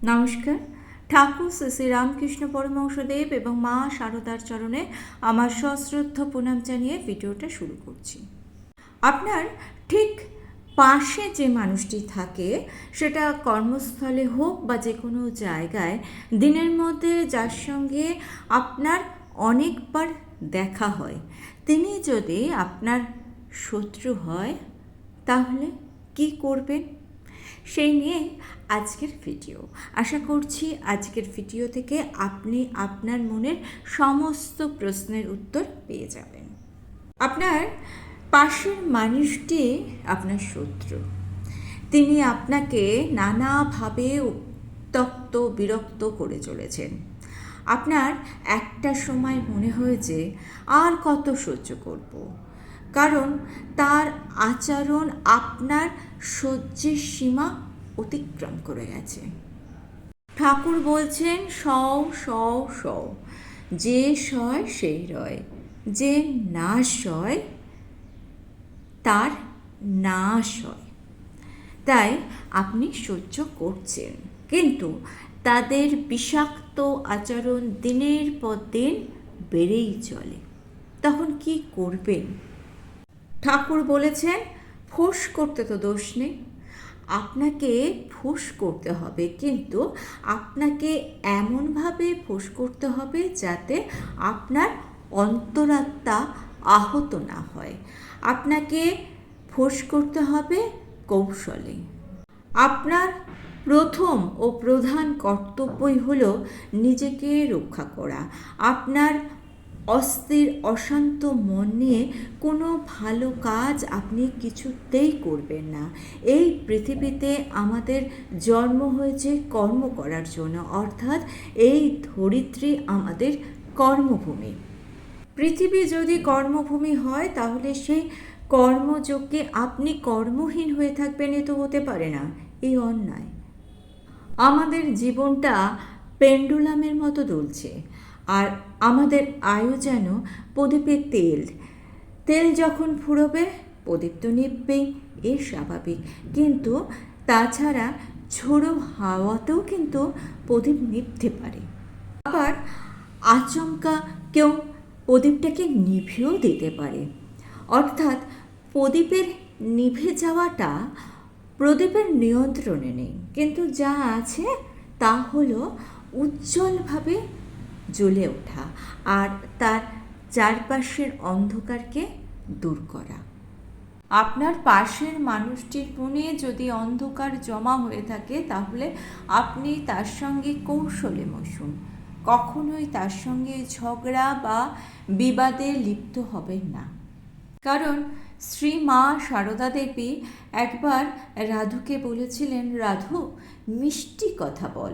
নমস্কার। ঠাকুর শ্রী শ্রী রামকৃষ্ণ পরমহংসদেব এবং মা শারদার চরণে আমার সশ্রদ্ধ প্রণাম জানিয়ে ভিডিওটা শুরু করছি। আপনার ঠিক পাশে যে মানুষটি থাকে, সেটা কর্মস্থলে হোক বা যে কোনো জায়গায়, দিনের মধ্যে যার সঙ্গে আপনার অনেকবার দেখা হয়, তিনি যদি আপনার শত্রু হয় তাহলে কি করবেন, সেই নিয়ে আজকের ভিডিও। আশা করছি আজকের ভিডিও থেকে আপনি আপনার মনের সমস্ত প্রশ্নের উত্তর পেয়ে যাবেন। আপনার পাশের মানুষটি আপনার শত্রু। তিনি আপনাকে নানাভাবে উত্ত্যক্ত বিরক্ত করে চলেছেন। আপনার একটা সময় মনে হয়েছে আর কত সহ্য করব, কারণ তার আচরণ আপনার সহ্যের সীমা অতিক্রম করে গেছে। ঠাকুর বলছেন সও সও সও, যে সয় সেই রয়, যে না সয় তার নাশ হয়। তাই আপনি সহ্য করছেন, কিন্তু তাদের বিষাক্ত আচরণ দিনের পর দিন বেড়েই চলে। তখন কি করবেন? ঠাকুর বলেছেন ফোঁস করতে তো দোষ নেই, আপনাকে ফোঁস করতে হবে, কিন্তু আপনাকে এমনভাবে ফোঁস করতে হবে যাতে আপনার অন্তরাত্মা আহত না হয়। আপনাকে ফোঁস করতে হবে কৌশলে। আপনার প্রথম ও প্রধান কর্তব্যই হলো নিজেকে রক্ষা করা। আপনার অস্থির অশান্ত মন নিয়ে কোনো ভালো কাজ আপনি কিছুতেই করবেন না। এই পৃথিবীতে আমাদের জন্ম হয়েছে কর্ম করার জন্য, অর্থাৎ এই ধরিত্রী আমাদের কর্মভূমি। পৃথিবী যদি কর্মভূমি হয়, তাহলে সেই কর্মযোগ্যে আপনি কর্মহীন হয়ে থাকবেন, এ তো হতে পারে না। এই অন্যায়। আমাদের জীবনটা পেন্ডুলামের মতো দুলছে, আর আমাদের আয়ু যেন প্রদীপের তেল। তেল যখন ফুরোবে প্রদীপ তো নিভবেই, এর স্বাভাবিক। কিন্তু তাছাড়া ঝোড়ো হাওয়াতেও কিন্তু প্রদীপ নিভতে পারে। আবার আচমকা কেউ প্রদীপটাকে নিভেও দিতে পারে। অর্থাৎ প্রদীপের নিভে যাওয়াটা প্রদীপের নিয়ন্ত্রণে নেই, কিন্তু যা আছে তা হলো উজ্জ্বলভাবে জ্বলে ওঠা আর তার চারপাশের অন্ধকারকে দূর করা। আপনার পাশের মানুষটির মনে যদি অন্ধকার জমা হয়ে থাকে, তাহলে আপনি তার সঙ্গে কৌশলে বসুন। কখনোই তার সঙ্গে ঝগড়া বা বিবাদে লিপ্ত হবেন না। কারণ শ্রী মা সারদা দেবী একবার রাধুকে বলেছিলেন, রাধু, মিষ্টি কথা বল।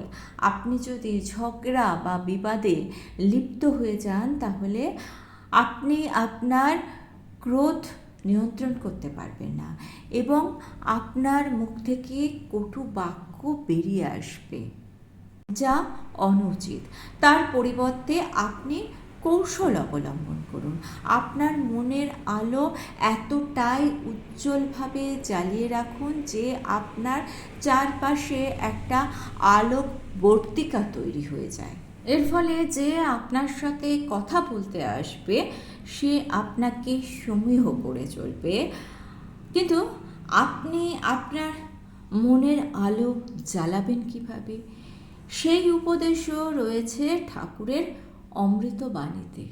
আপনি যদি ঝগড়া বা বিবাদে লিপ্ত হয়ে যান, তাহলে আপনি আপনার ক্রোধ নিয়ন্ত্রণ করতে পারবেন না এবং আপনার মুখ থেকে কটু বাক্য বেরিয়ে আসবে, যা অনুচিত। তার পরিবর্তে আপনি কৌশল অবলম্বন করুন। আপনার মনের আলো এতটাই উজ্জ্বলভাবে জ্বালিয়ে রাখুন যে আপনার চারপাশে একটা আলোকবর্তিকা তৈরি হয়ে যায়। এর ফলে যে আপনার সাথে কথা বলতে আসবে, সে আপনাকে সমীহ করে চলবে। কিন্তু আপনি আপনার মনের আলো জ্বালাবেন কিভাবে, সেই উপদেশও রয়েছে ঠাকুরের অমৃত বাণীতে।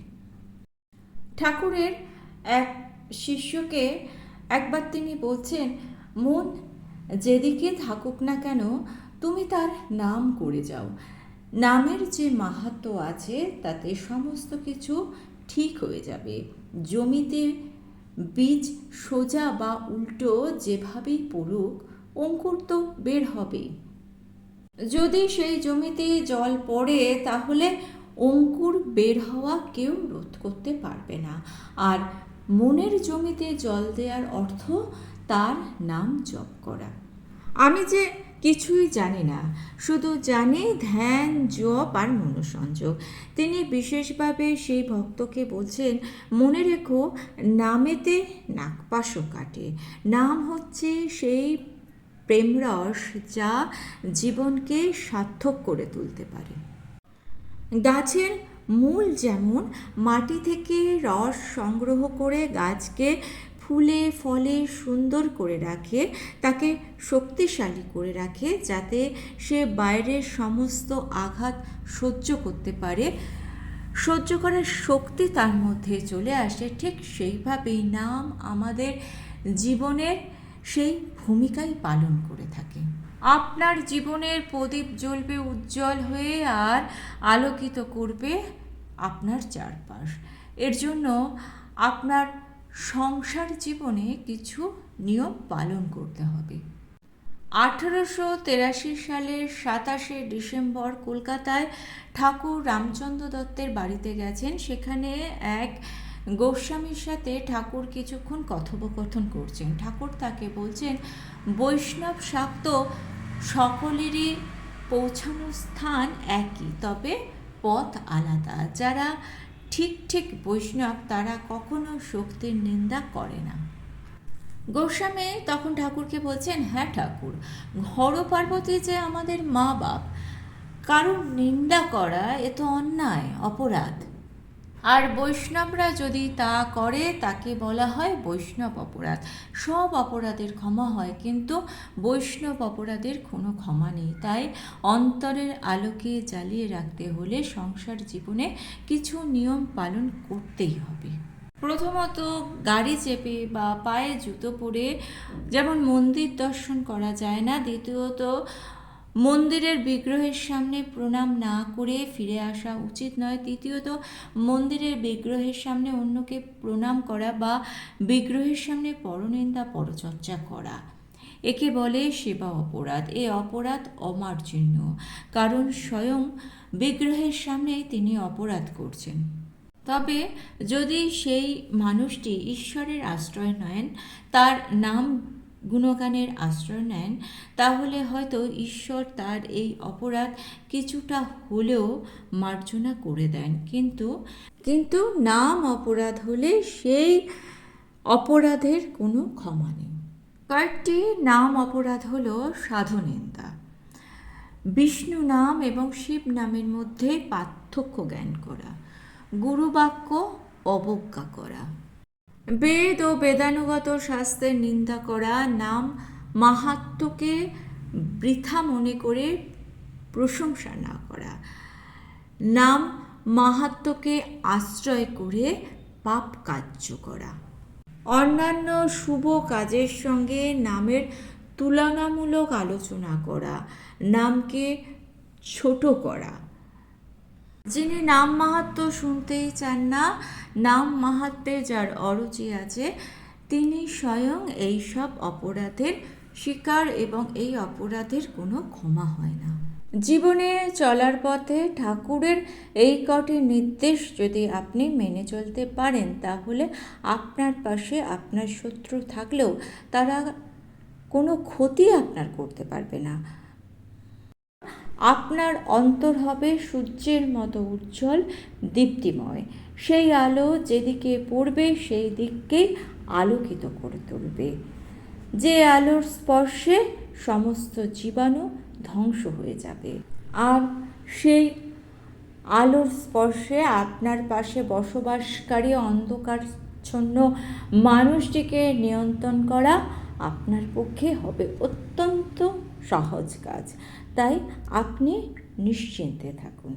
ঠাকুরের এক শিষ্যকে একবার তিনি বলছেন, মন যেদিকে থাকুক না কেন, তুমি তার নাম করে যাও। নামের যে মাহাত্ম্য আছে, তাতে সমস্ত কিছু ঠিক হয়ে যাবে। জমিতে বীজ সোজা বা উল্টো যেভাবেই পড়ুক, অঙ্কুর তো বের হবেই। যদি সেই জমিতে জল পড়ে, তাহলে অঙ্কুর বের হওয়া কেউ রোধ করতে পারবে না। আর মনের জমিতে জল দেওয়ার অর্থ তার নাম জপ করা। আমি যে কিছুই জানি না, শুধু জানি ধ্যান, জপ আর মনোসংযোগ। তিনি বিশেষভাবে সেই ভক্তকে বলছেন, মনে রেখো, নামেতে নাগপাশও কাটে। নাম হচ্ছে সেই প্রেমরস যা জীবনকে সার্থক করে তুলতে পারে। গাছের মূল যেমন মাটি থেকে রস সংগ্রহ করে গাছকে ফুলে ফলে সুন্দর করে রাখে, তাকে শক্তিশালী করে রাখে যাতে সে বাইরের সমস্ত আঘাত সহ্য করতে পারে, সহ্য করার শক্তি তার মধ্যে চলে আসে, ঠিক সেইভাবেই নাম আমাদের জীবনের সেই ভূমিকাই পালন করে থাকে। আপনার জীবনের প্রদীপ জ্বলবে উজ্জ্বল হয়ে আর আলোকিত করবে আপনার চারপাশ। এর জন্য আপনার সংসার জীবনে কিছু নিয়ম পালন করতে হবে। 1883 সালের 27শে ডিসেম্বর কলকাতায় ঠাকুর রামচন্দ্র দত্তের বাড়িতে গেছেন। সেখানে এক গোস্বামীর সাথে ঠাকুর কিছুক্ষণ কথোপকথন করছেন। ঠাকুর তাকে বলছেন, বৈষ্ণব শাক্ত সকলেরই পৌঁছানোর স্থান একই, তবে পথ আলাদা। যারা ঠিক ঠিক বৈষ্ণব তারা কখনো শক্তির নিন্দা করে না। গোস্বামী তখন ঠাকুরকে বলছেন, হ্যাঁ ঠাকুর, হর পার্বতী যে আমাদের মা বাপ, কারোর নিন্দা করা এ তো অন্যায়, অপরাধ। আর বৈষ্ণবরা যদি তা করে তাকে বলা হয় বৈষ্ণব অপরাধ। সব অপরাধের ক্ষমা হয়, কিন্তু বৈষ্ণব অপরাধের কোনো ক্ষমা নেই। তাই অন্তরের আলোকে জ্বালিয়ে রাখতে হলে সংসার জীবনে কিছু নিয়ম পালন করতেই হবে। প্রথমত, গাড়ি চেপে বা পায়ে জুতো পরে যেমন মন্দির দর্শন করা যায় না। দ্বিতীয়ত, মন্দিরের বিগ্রহের সামনে প্রণাম না করে ফিরে আসা উচিত নয়। তৃতীয়ত, মন্দিরের বিগ্রহের সামনে অন্যকে প্রণাম করা বা বিগ্রহের সামনে পরনিন্দা পরচর্চা করা, একে বলে সেবা অপরাধ। এ অপরাধ অমার্জনীয়, কারণ স্বয়ং বিগ্রহের সামনেই তিনি অপরাধ করছেন। তবে যদি সেই মানুষটি ঈশ্বরের আশ্রয় নেন, তার নাম গুণগানের আশ্রয় নেন, তাহলে হয়তো ঈশ্বর তার এই অপরাধ কিছুটা হলেও মার্জনা করে দেন। কিন্তু নাম অপরাধ হলে সেই অপরাধের কোনো ক্ষমা নেই। কয়েকটি নাম অপরাধ হলো সাধুনিন্দা, বিষ্ণু নাম এবং শিব নামের মধ্যে পার্থক্য জ্ঞান করা, গুরুবাক্য অবজ্ঞা করা, বেদ ও বেদানুগত শাস্ত্রের নিন্দা করা, নাম মাহাত্ম্যকে বৃথা মনে করে প্রশংসা না করা, নাম মাহাত্ম্যকে আশ্রয় করে পাপ কার্য করা, অন্যান্য শুভ কাজের সঙ্গে নামের তুলনামূলক আলোচনা করা, নামকে ছোট করা। যিনি নাম মাহাত্ম্য শুনতেই চান না, নাম মাহাত্ম্যে যার অরুচি আছে, তিনি স্বয়ং এই সব অপরাধের শিকার এবং এই অপরাধের কোনো ক্ষমা হয় না। জীবনে চলার পথে ঠাকুরের এই কটি নির্দেশ যদি আপনি মেনে চলতে পারেন, তাহলে আপনার পাশে আপনার শত্রু থাকলেও তারা কোনো ক্ষতি আপনার করতে পারবে না। আপনার অন্তর হবে সূর্যের মতো উজ্জ্বল, দীপ্তিময়। সেই আলো যেদিকে পড়বে সেই দিককেই আলোকিত করে তুলবে। যে আলোর স্পর্শে সমস্ত জীবাণু ধ্বংস হয়ে যাবে। আর সেই আলোর স্পর্শে আপনার পাশে বসবাসকারী অন্ধকারচ্ছন্ন মানুষটিকে নিয়ন্ত্রণ করা আপনার পক্ষে হবে অত্যন্ত সহজ কাজ। তাই আপনি নিশ্চিন্তে থাকুন।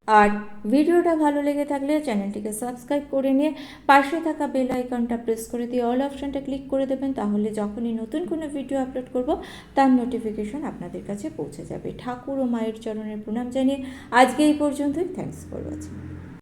আর ভিডিওটা ভালো লেগে থাকলে চ্যানেলটিকে সাবস্ক্রাইব করে নিয়ে পাশে থাকা বেল আইকনটা প্রেস করে দিয়ে অল অপশানটা ক্লিক করে দেবেন। তাহলে যখনই নতুন কোনো ভিডিও আপলোড করব তার নোটিফিকেশন আপনাদের কাছে পৌঁছে যাবে। ঠাকুর ও মায়ের চরণের প্রণাম জানিয়ে আজকে এই পর্যন্তই। Thanks for watching.